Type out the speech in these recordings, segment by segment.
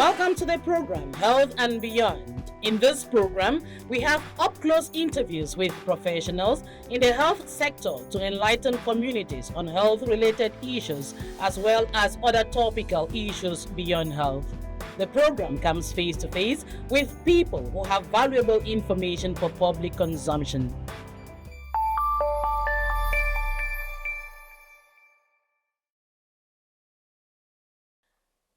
Welcome to the program Health and Beyond. In this program, we have up-close interviews with professionals in the health sector to enlighten communities on health-related issues as well as other topical issues beyond health. The program comes face-to-face with people who have valuable information for public consumption.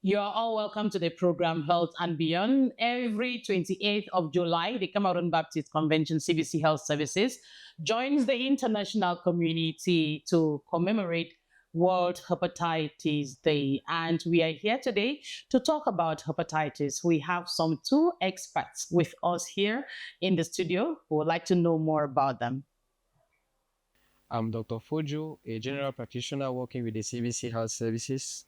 You are all welcome to the program Health and Beyond. Every 28th of July, the Cameroon Baptist Convention CBC Health Services joins the international community to commemorate World Hepatitis Day. And we are here today to talk about hepatitis. We have some two experts with us here in the studio who would like to know more about them. I'm Dr. Fojo, a general practitioner working with the CBC Health Services.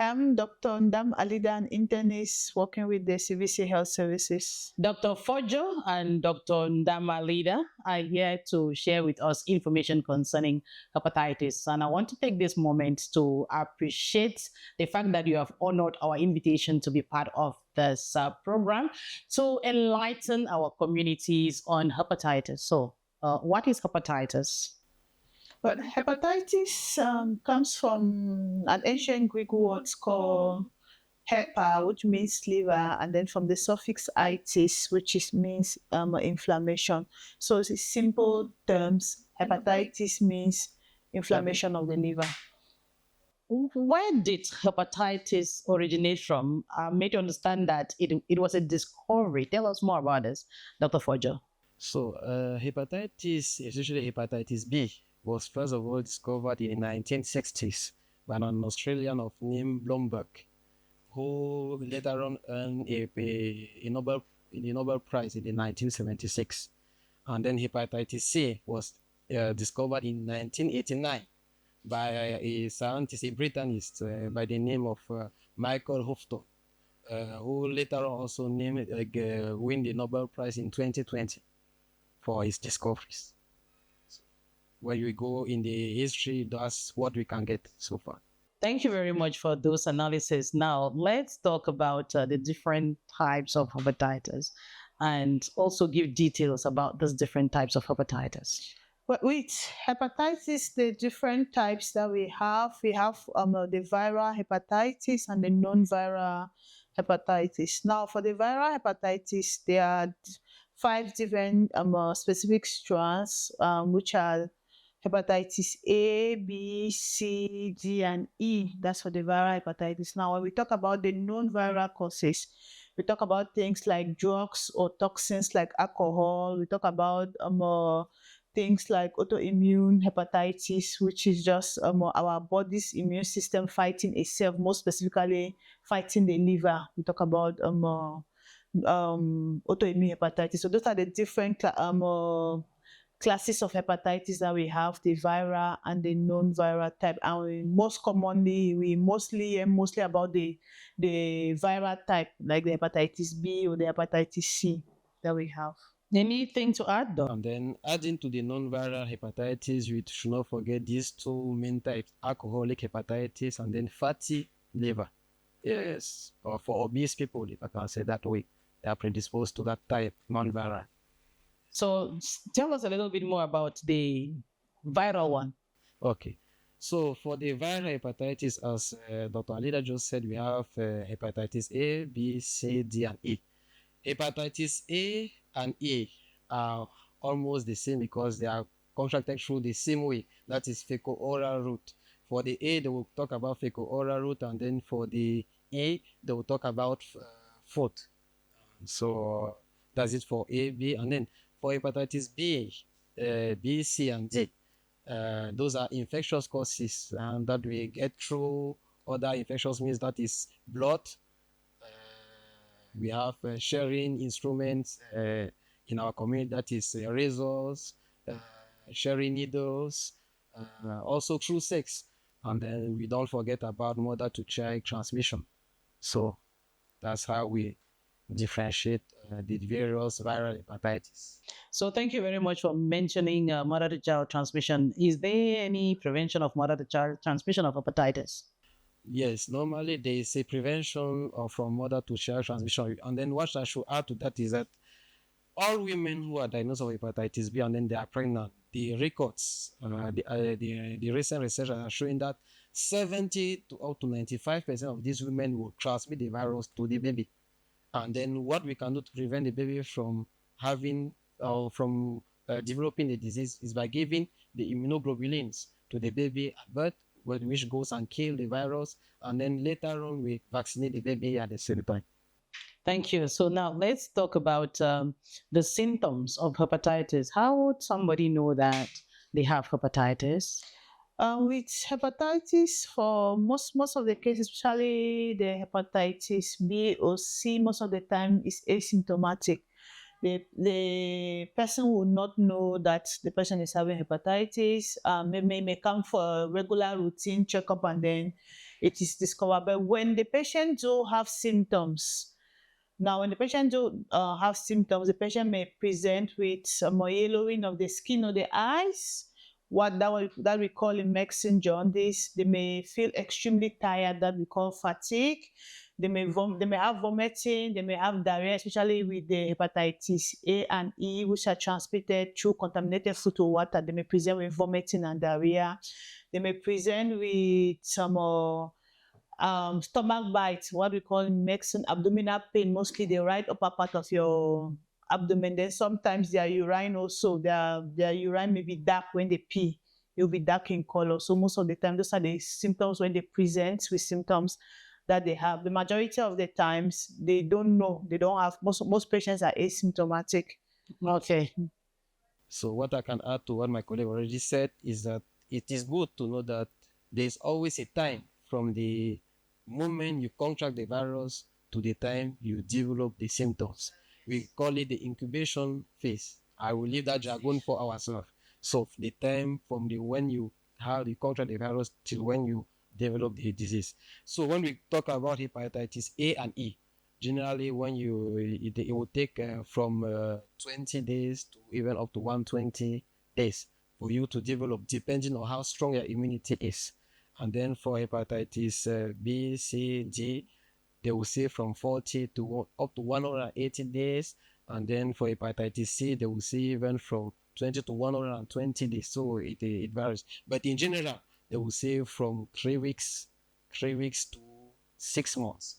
I'm Dr. Ndam Alida, an internist working with the CVC Health Services. Dr. Fojo and Dr. Ndama Leader are here to share with us information concerning hepatitis. And I want to take this moment to appreciate the fact that you have honored our invitation to be part of this program to enlighten our communities on hepatitis. So, what is hepatitis? But hepatitis comes from an ancient Greek word called hepa, which means liver, and then from the suffix itis, which means inflammation. So in simple terms, hepatitis means inflammation of the liver. Where did hepatitis originate from? I made you understand that it was a discovery. Tell us more about this, Dr. Fojo. So, hepatitis, especially hepatitis B, was first of all discovered in the 1960s by an Australian of name Blomberg, who later on earned a Nobel Prize in 1976. And then hepatitis C was discovered in 1989 by a scientist, a Britannicist by the name of Michael Houghton, who later on also win the Nobel Prize in 2020 for his discoveries. When you go in the history, that's what we can get so far. Thank you very much for those analyses. Now, let's talk about the different types of hepatitis and also give details about those different types of hepatitis. But with hepatitis, the different types that we have the viral hepatitis and the non-viral hepatitis. Now, for the viral hepatitis, there are 5 different specific strands, which are hepatitis A, B, C, D, and E. That's for the viral hepatitis. Now, when we talk about the non-viral causes, we talk about things like drugs or toxins like alcohol. We talk about things like autoimmune hepatitis, which is just our body's immune system fighting itself, more specifically fighting the liver. We talk about autoimmune hepatitis. So those are the different classes of hepatitis that we have, the viral and the non-viral type. And we mostly hear about the viral type, like the hepatitis B or the hepatitis C that we have. Anything to add, though? And then adding to the non-viral hepatitis, we should not forget these 2 main types, alcoholic hepatitis and then fatty liver. Yes, or for obese people, if I can say that way, they are predisposed to that type, non-viral. So tell us a little bit more about the viral one. Okay. So for the viral hepatitis, as Dr. Alida just said, we have hepatitis A, B, C, D, and E. Hepatitis A and E are almost the same because they are contracted through the same way, that is fecal-oral route. For the A, they will talk about fecal-oral route, and then for the E, they will talk about foot. So that's it for A, B, and then for hepatitis B, B, C, and D, those are infectious causes, and that we get through other infectious means, that is blood. We have sharing instruments in our community, that is razors, sharing needles, also through sex. And then we don't forget about mother-to-child transmission. So that's how we differentiate the various viral hepatitis. So thank you very much for mentioning mother-to-child transmission. Is there any prevention of mother-to-child transmission of hepatitis? Yes, normally there is a prevention of from mother to child transmission. And then what I should add to that is that all women who are diagnosed with hepatitis B and then they are pregnant, the records, the recent research are showing that 70 to up to 95% of these women will transmit the virus to the baby. And then what we can do to prevent the baby from having or from developing the disease is by giving the immunoglobulins to the baby at birth, which goes and kill the virus, and then later on we vaccinate the baby at the same time. Thank you. So now let's talk about the symptoms of hepatitis. How would somebody know that they have hepatitis? With hepatitis, for most of the cases, especially the hepatitis B or C, most of the time is asymptomatic. The person will not know that the person is having hepatitis. May come for a regular routine checkup and then it is discovered. But when the patient do have symptoms, now, when the patient do have symptoms, the patient may present with some yellowing of the skin or the eyes, that we call in medicine jaundice. They may feel extremely tired, that we call fatigue. They may have vomiting, they may have diarrhea, especially with the hepatitis A and E, which are transmitted through contaminated food or water. They may present with vomiting and diarrhea. They may present with some stomach bite, what we call medicine abdominal pain, mostly the right upper part of your abdomen. Then sometimes their urine also, their urine may be dark when they pee. It'll be dark in color. So most of the time, those are the symptoms when they present with symptoms that they have. The majority of the times, they don't know. They don't have, most patients are asymptomatic. Okay. So what I can add to what my colleague already said is that it is good to know that there's always a time from the moment you contract the virus to the time you develop the symptoms. We call it the incubation phase. I will leave that jargon for ourselves. So the time from the when you have the contract the virus till when you develop the disease. So when we talk about hepatitis A and E, generally when it will take from 20 days to even up to 120 days for you to develop, depending on how strong your immunity is. And then for hepatitis B, C, D, they will say from 40 to up to 180 days. And then for hepatitis C, they will say even from 20 to 120 days. So it varies. But in general, they will say from 3 weeks to 6 months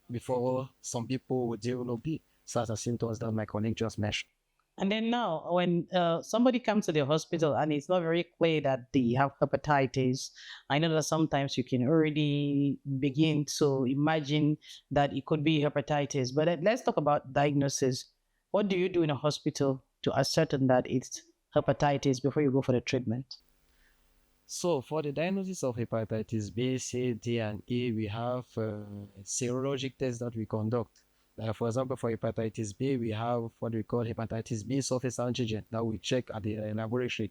before some people will develop the such as symptoms that my colleague just mentioned. And then now, when somebody comes to the hospital and it's not very clear that they have hepatitis, I know that sometimes you can already begin to imagine that it could be hepatitis. But let's talk about diagnosis. What do you do in a hospital to ascertain that it's hepatitis before you go for the treatment? So for the diagnosis of hepatitis B, C, D, and E, we have serologic tests that we conduct. Like for example, for hepatitis B, we have what we call hepatitis B surface antigen that we check at the laboratory.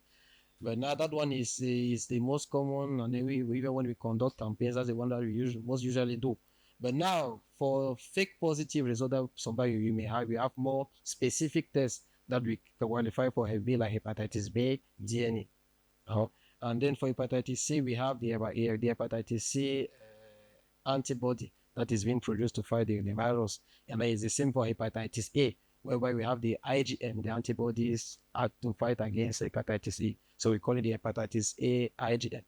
But now that one is the most common, and then even when we conduct campaigns, that's the one that we most usually do. But now for fake positive result that somebody you may have, we have more specific tests that we qualify for HB, like hepatitis B, DNA. And then for hepatitis C, we have the hepatitis C antibody that is being produced to fight the virus. And it's the same for hepatitis A, whereby we have the IgM, the antibodies to fight against hepatitis E. So we call it the hepatitis A IgM.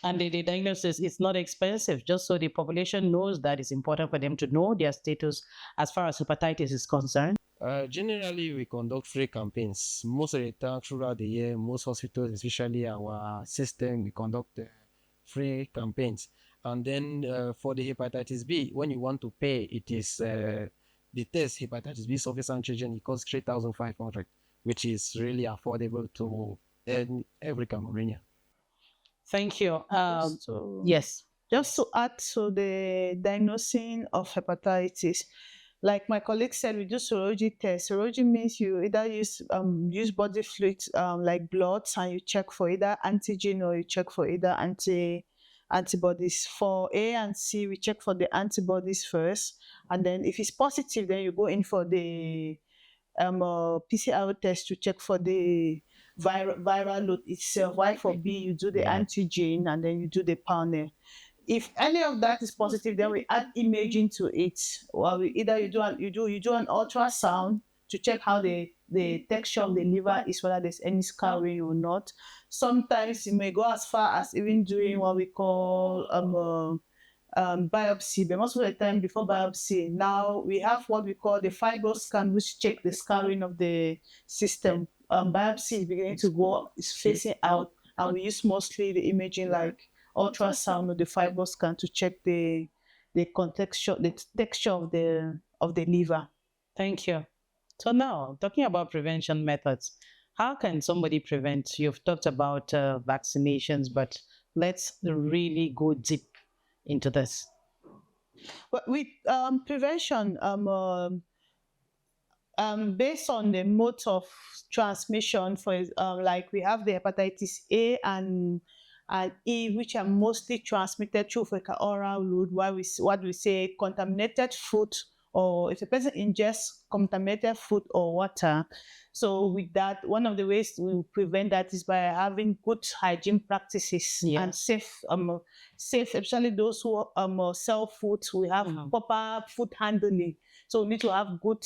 And the diagnosis is not expensive, just so the population knows that it's important for them to know their status as far as hepatitis is concerned. Generally, we conduct free campaigns. Most of the time throughout the year, most hospitals, especially our system, we conduct free campaigns. And then for the hepatitis B, when you want to pay, it is the test hepatitis B surface antigen. It costs 3,500, which is really affordable to every Cameroonian. Thank you. Yes. Just to add to the diagnosing of hepatitis, like my colleague said, we do serology test. Serology means you either use body fluids like blood, and you check for either antigen or you check for either antibodies. For A and C, we check for the antibodies first, and then if it's positive, then you go in for the PCR test to check for the viral load itself. While for B, you do the antigen and then you do the panel. If any of that is positive, then we add imaging to it. Well, either you do an ultrasound to check how the texture of the liver is, whether there's any scarring or not. Sometimes you may go as far as even doing what we call biopsy, but most of the time before biopsy, now we have what we call the fibro scan, which check the scarring of the system. Biopsy is beginning to go, is facing out, and we use mostly the imaging like ultrasound or the fibro scan to check the contexture, the texture of the liver. Thank you. So now, talking about prevention methods, how can somebody prevent? You've talked about vaccinations, but let's really go deep into this. But with prevention, based on the mode of transmission, like we have the hepatitis A and E, which are mostly transmitted through fecal oral route, what we say contaminated food, or if a person ingests contaminated food or water. So with that, one of the ways we prevent that is by having good hygiene practices and safe, especially those who sell food. We have proper food handling. So we need to have good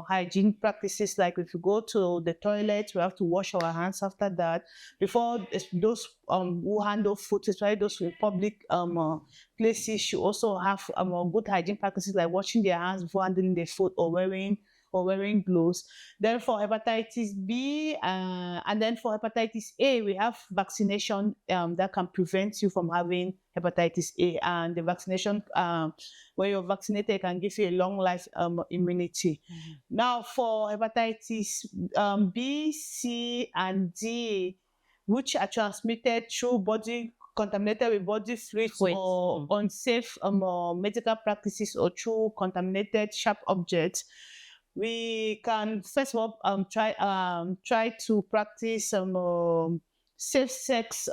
hygiene practices. Like if you go to the toilet, we have to wash our hands after that. Before those who handle food, especially those in public places, should also have good hygiene practices like washing their hands before handling the food or wearing gloves. Then for hepatitis B and then for hepatitis A, we have vaccination that can prevent you from having hepatitis A. And the vaccination, when you're vaccinated, can give you a long life immunity. Now for hepatitis B, C, and D, which are transmitted through contaminated with body fluids or unsafe medical practices or through contaminated sharp objects, we can first of all try to practice safe sex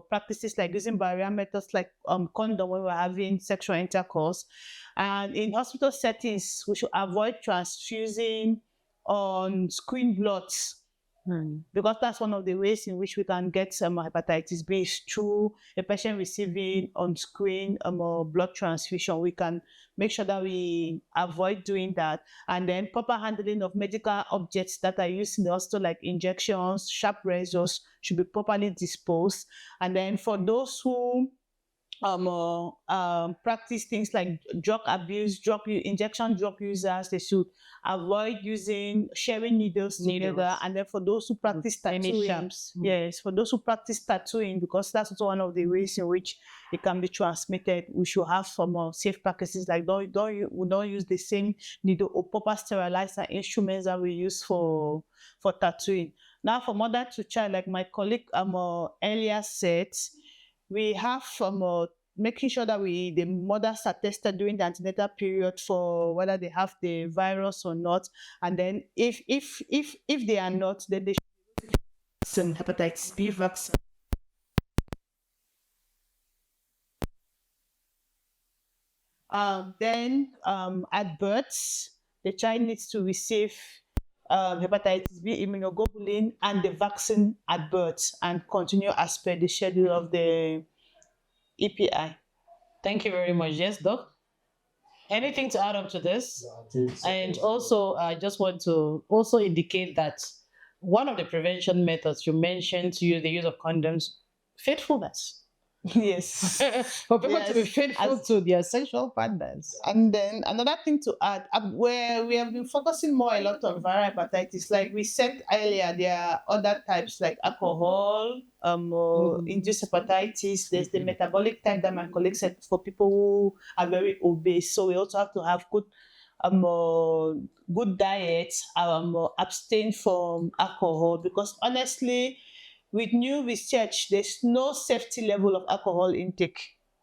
practices like using barrier methods like condom when we're having sexual intercourse. And in hospital settings, we should avoid transfusing on screen bloods. Because that's one of the ways in which we can get hepatitis B is through a patient receiving on screen blood transfusion. We can make sure that we avoid doing that. And then proper handling of medical objects that are used in the hospital, like injections, sharp razors, should be properly disposed. And then for those who practice things like drug abuse, injection drug users, they should avoid sharing needles together. And then for those who practice tattooing, yes, for those who practice tattooing, because that's also one of the ways in which it can be transmitted, we should have some safe practices like we don't use the same needle or proper sterilizer instruments that we use for tattooing. Now for mother to child, like my colleague earlier said, we have making sure that the mothers are tested during the antenatal period for whether they have the virus or not. And then if they are not, then they should some hepatitis B vaccine. Then at birth, the child needs to receive hepatitis B immunoglobulin and the vaccine at birth and continue as per the schedule of the EPI. Thank you very much. Yes, Doc. Anything to add up to this? And also, I just want to also indicate that one of the prevention methods you mentioned to use the use of condoms, faithfulness. Yes. For people to be faithful to their sexual partners. And then another thing to add, where we have been focusing more a lot on viral hepatitis, like we said earlier, there are other types like alcohol, induced hepatitis. There's the metabolic type that my colleague said for people who are very obese. So we also have to have good diet, abstain from alcohol, because honestly, with new research, there's no safety level of alcohol intake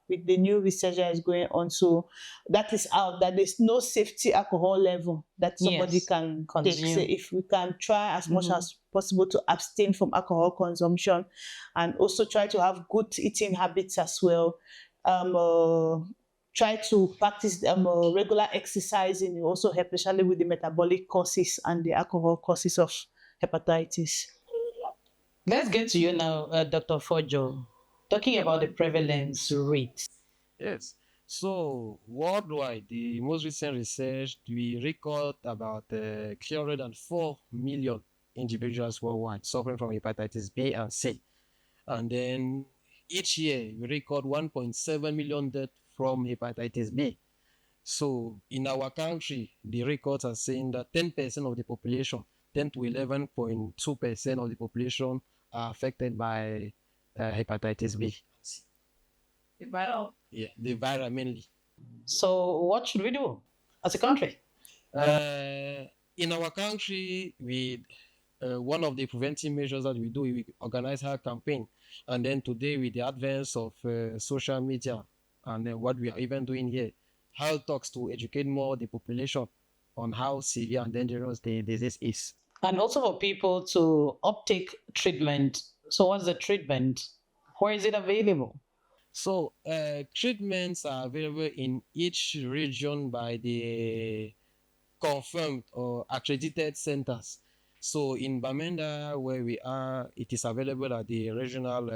with the new research that is going on. So that is out, that there's no safety alcohol level that somebody can consume. Take. So if we can try as much as possible to abstain from alcohol consumption and also try to have good eating habits as well. Try to practice regular exercising, also help, especially with the metabolic causes and the alcohol causes of hepatitis. Let's get to you now, Dr. Fojo, talking about the prevalence rate. Yes. So worldwide, the most recent research, we record about 304 million individuals worldwide suffering from hepatitis B and C. And then each year, we record 1.7 million deaths from hepatitis B. So in our country, the records are saying that 10% of the population, 10 to 11.2% of the population are affected by hepatitis B. Viral. Yeah, the viral mainly. So, what should we do as a country? In our country, we one of the preventive measures that we do, we organize our campaign, and then today with the advance of social media, and then what we are even doing here, health talks to educate more the population on how severe and dangerous the disease is. And also for people to uptake treatment. So, what's the treatment? Where is it available? So treatments are available in each region by the confirmed or accredited centers. So in Bamenda, where we are, it is available at the regional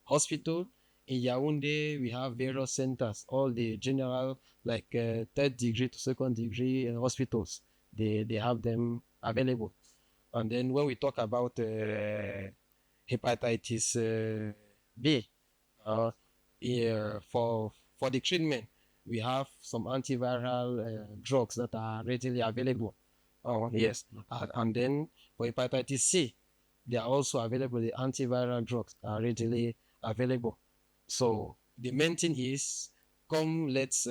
hospital. In Yaoundé, we have various centers, all the general, like third degree to second degree hospitals. They have them available. And then when we talk about hepatitis B, for the treatment, we have some antiviral drugs that are readily available. Oh, yes. And then for hepatitis C, they are also available. The antiviral drugs are readily available. So the main thing is, come, let's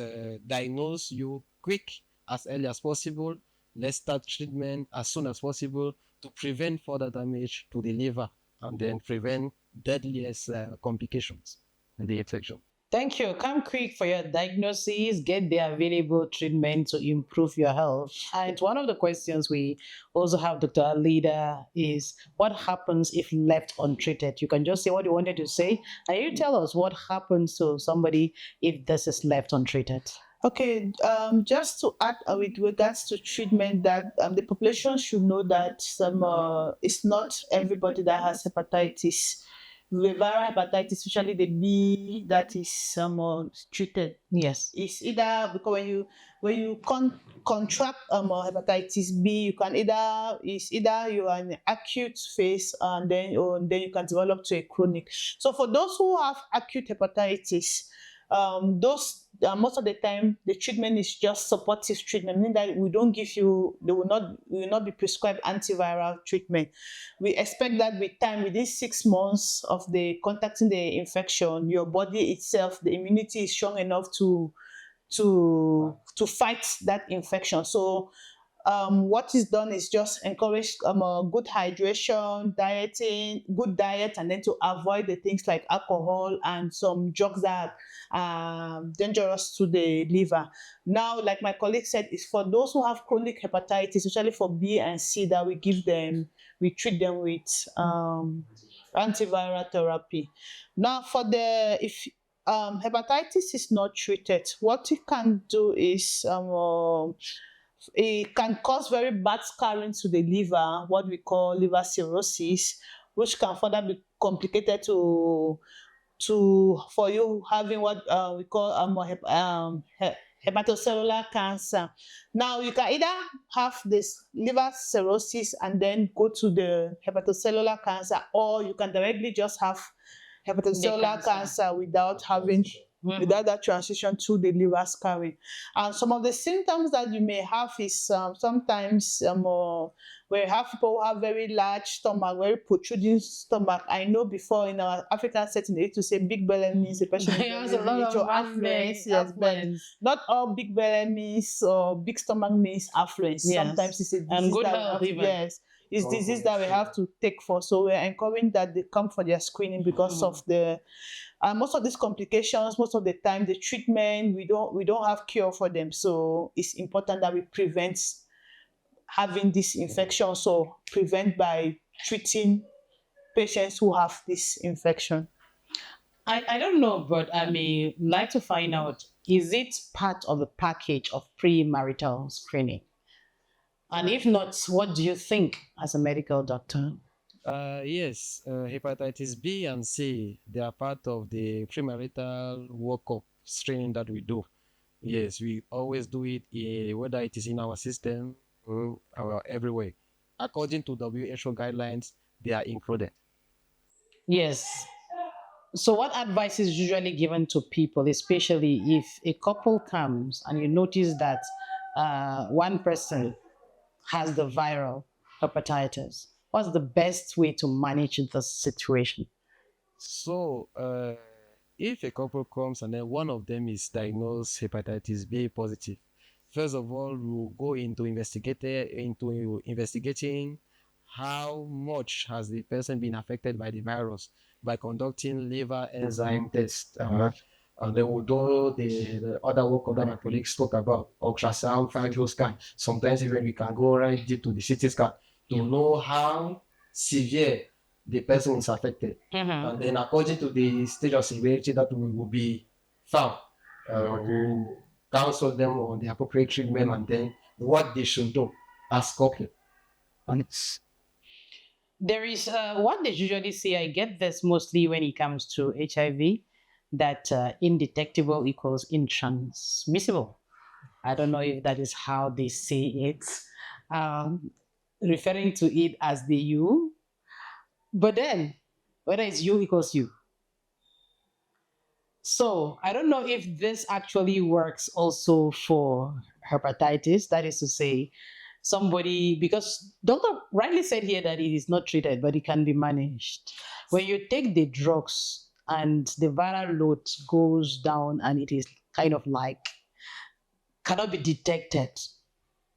diagnose you quick, as early as possible. Let's start treatment as soon as possible to prevent further damage to the liver and then prevent deadliest complications in the infection. Thank you. Come quick for your diagnosis, get the available treatment to improve your health. And one of the questions we also have, Dr. Alida, is what happens if left untreated? You can just say what you wanted to say, and you tell us what happens to somebody if this is left untreated. Okay, just to add with regards to treatment, that the population should know that it's not everybody that has hepatitis. The viral hepatitis, especially the B that is treated, Yes. is either because when you contract hepatitis B, you can either you are in the acute phase, and then you can develop to a chronic. So for those who have acute hepatitis, those most of the time the treatment is just supportive treatment, meaning that we will not be prescribed antiviral treatment. We expect that with time, within 6 months of the contacting the infection, your body itself, the immunity is strong enough to fight that infection. So what is done is just encourage good hydration, dieting, good diet, and then to avoid the things like alcohol and some drugs that are dangerous to the liver. Now, like my colleague said, it's for those who have chronic hepatitis, especially for B and C, that we treat them with antiviral therapy. Now, if hepatitis is not treated, what you can do is it can cause very bad scarring to the liver, what we call liver cirrhosis, which can further be complicated for you having what we call hepatocellular cancer. Now, you can either have this liver cirrhosis and then go to the hepatocellular cancer, or you can directly just have hepatocellular cancer without that transition to the liver scarring. And some of the symptoms that you may have is sometimes where you have people who have very large stomach, very protruding stomach. I know before in our African setting, they used to say big belly means the person Yes, a lot of affluence. Yes, but not all big belly means or big stomach means affluence. Yes. Sometimes it's a disease And good that health even. yes, it's disease that we have to take for. So we're encouraging that they come for their screening because of the most of these complications. Most of the time, the treatment we don't have cure for them. So it's important that we prevent having this infection. So prevent by treating patients who have this infection. I don't know, but I may like to find out, is it part of the package of premarital screening? And if not, what do you think as a medical doctor? Yes, hepatitis B and C, they are part of the premarital workup. screening that we do. Yes, we always do it, whether it is in our system or everywhere. According to WHO guidelines, they are included. Yes. So, what advice is usually given to people, especially if a couple comes and you notice that one person has the viral hepatitis? What's the best way to manage this situation? So, if a couple comes and then one of them is diagnosed hepatitis B positive, first of all, we'll go into investigating how much has the person been affected by the virus by conducting liver enzyme tests. And then we'll do the other work that my colleagues spoke about, ultrasound, fibroscan scan. Sometimes even we can go right deep to the CT scan to know how severe the person is affected. Mhm. And then according to the stage of severity that we will be found, we counsel them on the appropriate treatment and then what they should do as couple. And it's There is what they usually say. I get this mostly when it comes to HIV, that indetectable equals intransmissible. I don't know if that is how they say it, um, referring to it as the you. But then, whether it's you equals you. So I don't know if this actually works also for hepatitis. That is to say, somebody, because doctor rightly said here that it is not treated, but it can be managed. When you take the drugs and the viral load goes down and it is kind of like cannot be detected,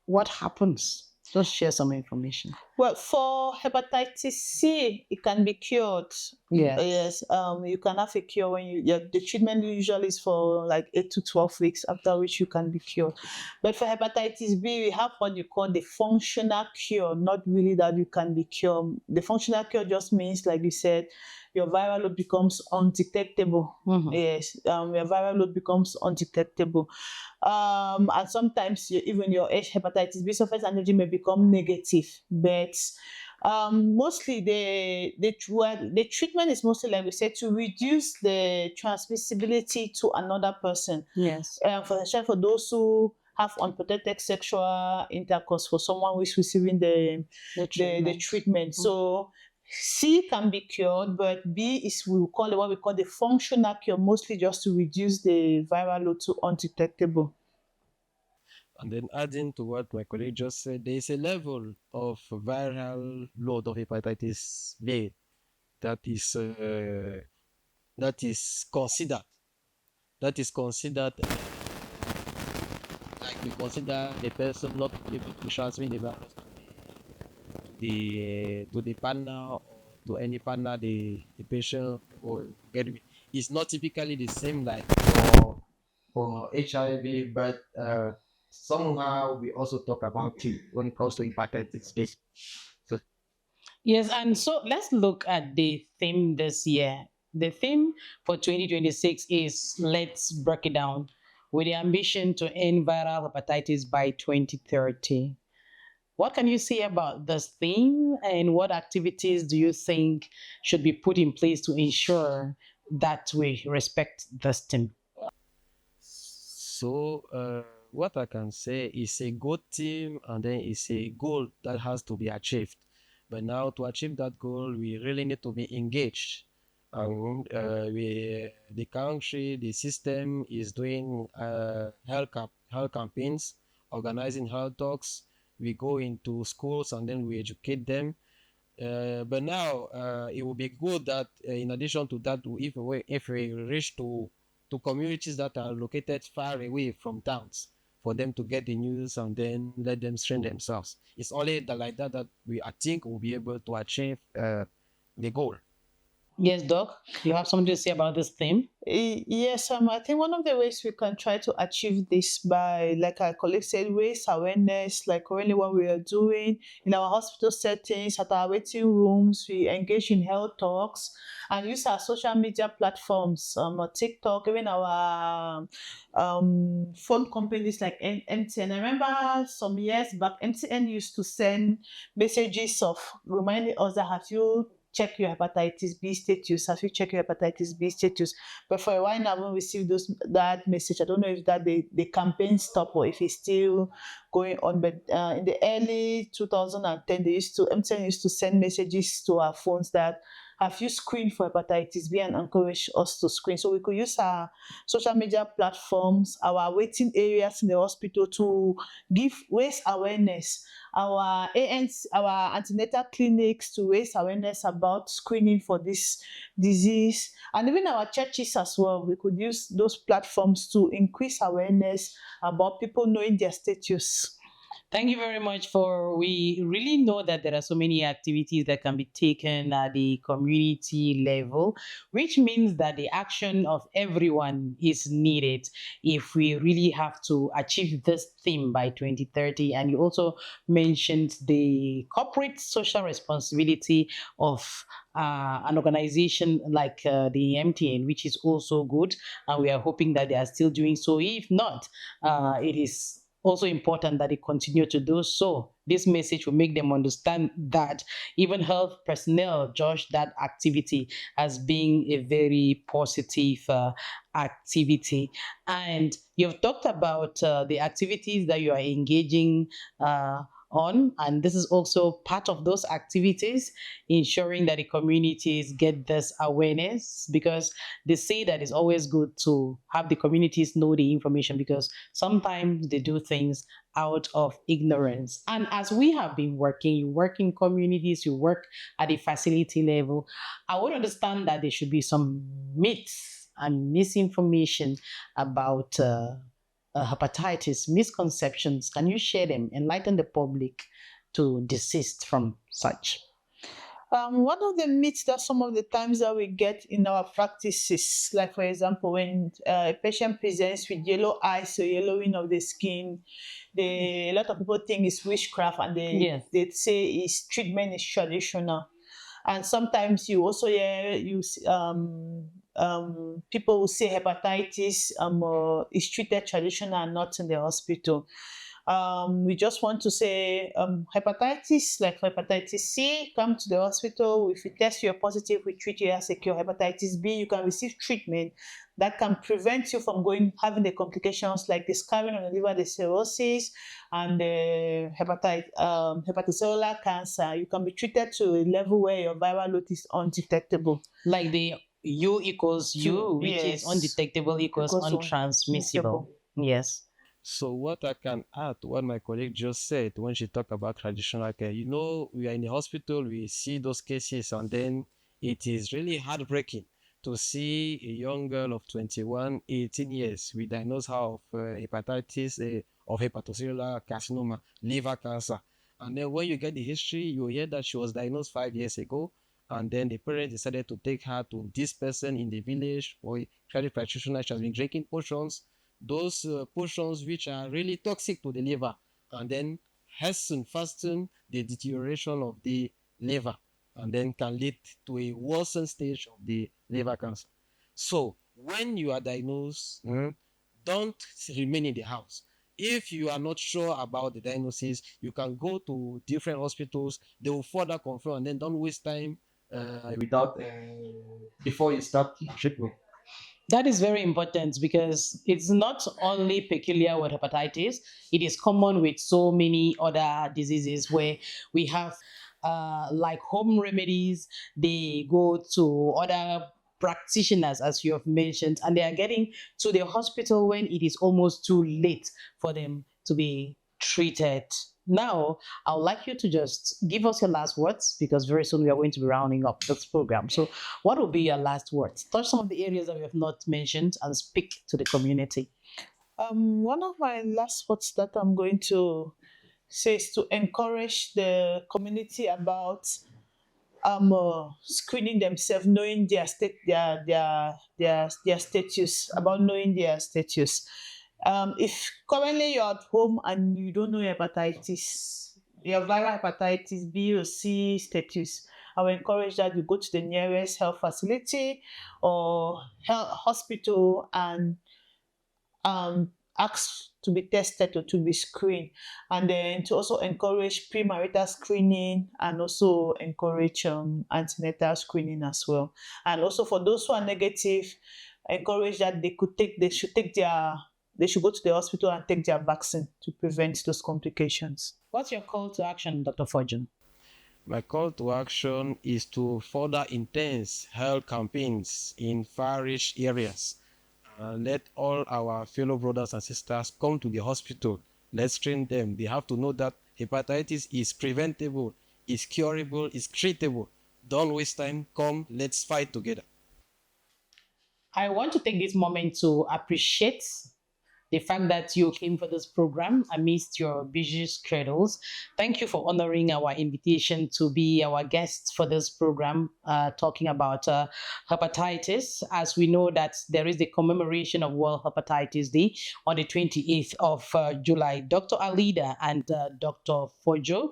what happens? Just share some information. Well, for hepatitis C, it can be cured. Yes. Yes. You can have a cure when the treatment usually is for like 8 to 12 weeks, after which you can be cured. But for hepatitis B, we have what you call the functional cure, not really that you can be cured. The functional cure just means, like you said, your viral load becomes undetectable. Mhm. Yes, your viral load becomes undetectable. And sometimes even your hepatitis B surface antigen may become negative, but mostly the treatment is mostly, like we said, to reduce the transmissibility to another person. Yes. For those who have unprotected sexual intercourse, for someone who is receiving the treatment. So C can be cured, but B is we call it what we call the functional cure, mostly just to reduce the viral load to undetectable. And then adding to what my colleague just said, there is a level of viral load of hepatitis B that is uh, that is considered like we consider the person not able to transmit the virus to the partner or to any partner the patient will get with. It's not typically the same like for HIV, but somehow we also talk about it when it comes to hepatitis B. So Yes, and so let's look at the theme this year. The theme for 2026 is let's break it down with the ambition to end viral hepatitis by 2030. What can you say about this theme and what activities do you think should be put in place to ensure that we respect this theme? what I can say is a good team and then it's a goal that has to be achieved. But now to achieve that goal, we really need to be engaged. The country, the system is doing health campaigns, organizing health talks. We go into schools and then we educate them. But now it would be good that in addition to that, if we reach to communities that are located far away from towns, for them to get the news and then let them train themselves. It's only like that that I think will be able to achieve the goal. Yes, Doc, you have something to say about this theme? Yes, I think one of the ways we can try to achieve this by, like our colleague said, raise awareness, like currently what we are doing in our hospital settings, at our waiting rooms, we engage in health talks and use our social media platforms, TikTok, even our phone companies like MTN. I remember some years back, MTN used to send messages of reminding us that have you check your hepatitis B status? Have you checked your hepatitis B status? But for a while now, I haven't received that message. I don't know if that the campaign stopped or if it's still going on. But in the early 2010, MTN used to send messages to our phones that have you screened for hepatitis B and encourage us to screen. So we could use our social media platforms, our waiting areas in the hospital to raise awareness, our ANs, our antenatal clinics to raise awareness about screening for this disease, and even our churches as well. We could use those platforms to increase awareness about people knowing their status. Thank you very much for. We really know that there are so many activities that can be taken at the community level, which means that the action of everyone is needed if we really have to achieve this theme by 2030. And you also mentioned the corporate social responsibility of an organization like the MTN, which is also good. And we are hoping that they are still doing so. If not, it is also important that they continue to do so. This message will make them understand that even health personnel judge that activity as being a very positive activity. And you've talked about the activities that you are engaging on, and this is also part of those activities, ensuring that the communities get this awareness, because they say that it's always good to have the communities know the information, because sometimes they do things out of ignorance. And as we have been working, you work in communities, you work at the facility level, I would understand that there should be some myths and misinformation about hepatitis, misconceptions. Can you share them, enlighten the public to desist from such? One of the myths that some of the times that we get in our practices, like for example, when a patient presents with yellow eyes or yellowing of the skin, a lot of people think it's witchcraft, and Yes. they say it's treatment is traditional. And sometimes you also hear people will say hepatitis is treated traditional and not in the hospital. We just want to say hepatitis, like hepatitis C, come to the hospital. If we test you're positive, we treat you as a cure. Hepatitis B, you can receive treatment that can prevent you from having the complications like the scarring on the liver, the cirrhosis, and the hepatocellular cancer. You can be treated to a level where your viral load is undetectable. Like the U equals U, which is Yes. undetectable equals Equals untransmissible. Yes. So what I can add to what my colleague just said when she talked about traditional care, we are in the hospital, we see those cases, and then it is really heartbreaking to see a young girl of 21, 18 years with diagnosis of hepatitis, of hepatocellular carcinoma, liver cancer. And then when you get the history, you hear that she was diagnosed 5 years ago, and then the parents decided to take her to this person in the village or a credit practitioner. She has been drinking potions, those potions which are really toxic to the liver, and then fasten the deterioration of the liver, and then can lead to a worsened stage of the liver cancer. So when you are diagnosed, don't remain in the house. If you are not sure about the diagnosis, you can go to different hospitals. They will further confirm, and then don't waste time without before you start treatment. That is very important because it's not only peculiar with hepatitis, it is common with so many other diseases where we have like home remedies, they go to other practitioners, as you have mentioned, and they are getting to the hospital when it is almost too late for them to be treated. Now, I would like you to just give us your last words because very soon we are going to be rounding up this program. So, what will be your last words? Touch some of the areas that we have not mentioned and speak to the community. One of my last words that I'm going to say is to encourage the community about screening themselves, knowing their state, their status, about knowing their status. If currently you're at home and you don't know your hepatitis, your viral hepatitis B or C status, I will encourage that you go to the nearest health facility or health hospital and ask to be tested or to be screened, and then to also encourage premarital screening and also encourage antenatal screening as well. And also for those who are negative, encourage that they should go to the hospital and take their vaccine to prevent those complications. What's your call to action, Dr. Fortune? My call to action is to further intense health campaigns in far-reach areas. Let all our fellow brothers and sisters come to the hospital. Let's train them. They have to know that hepatitis is preventable, is curable, is treatable. Don't waste time. Come, let's fight together. I want to take this moment to appreciate the fact that you came for this program amidst your busy schedules. Thank you for honoring our invitation to be our guest for this program, talking about hepatitis. As we know that there is the commemoration of World Hepatitis Day on the 28th of July. Dr. Alida and Dr. Fojo,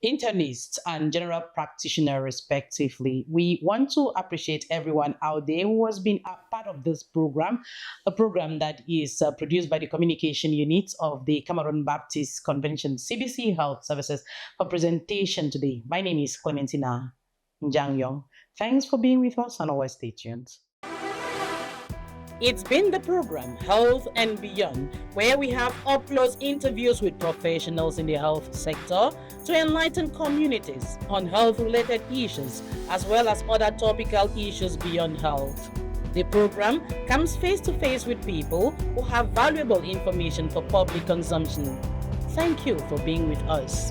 internists and general practitioner respectively. We want to appreciate everyone out there who has been a part of this program, a program that is produced by the communication unit of the Cameroon Baptist Convention CBC Health Services for presentation today. My name is Clementina Njang Yong. Thanks for being with us and always stay tuned. It's been the program Health and Beyond, where we have up-close interviews with professionals in the health sector to enlighten communities on health-related issues as well as other topical issues beyond health. The program comes face-to-face with people who have valuable information for public consumption. Thank you for being with us.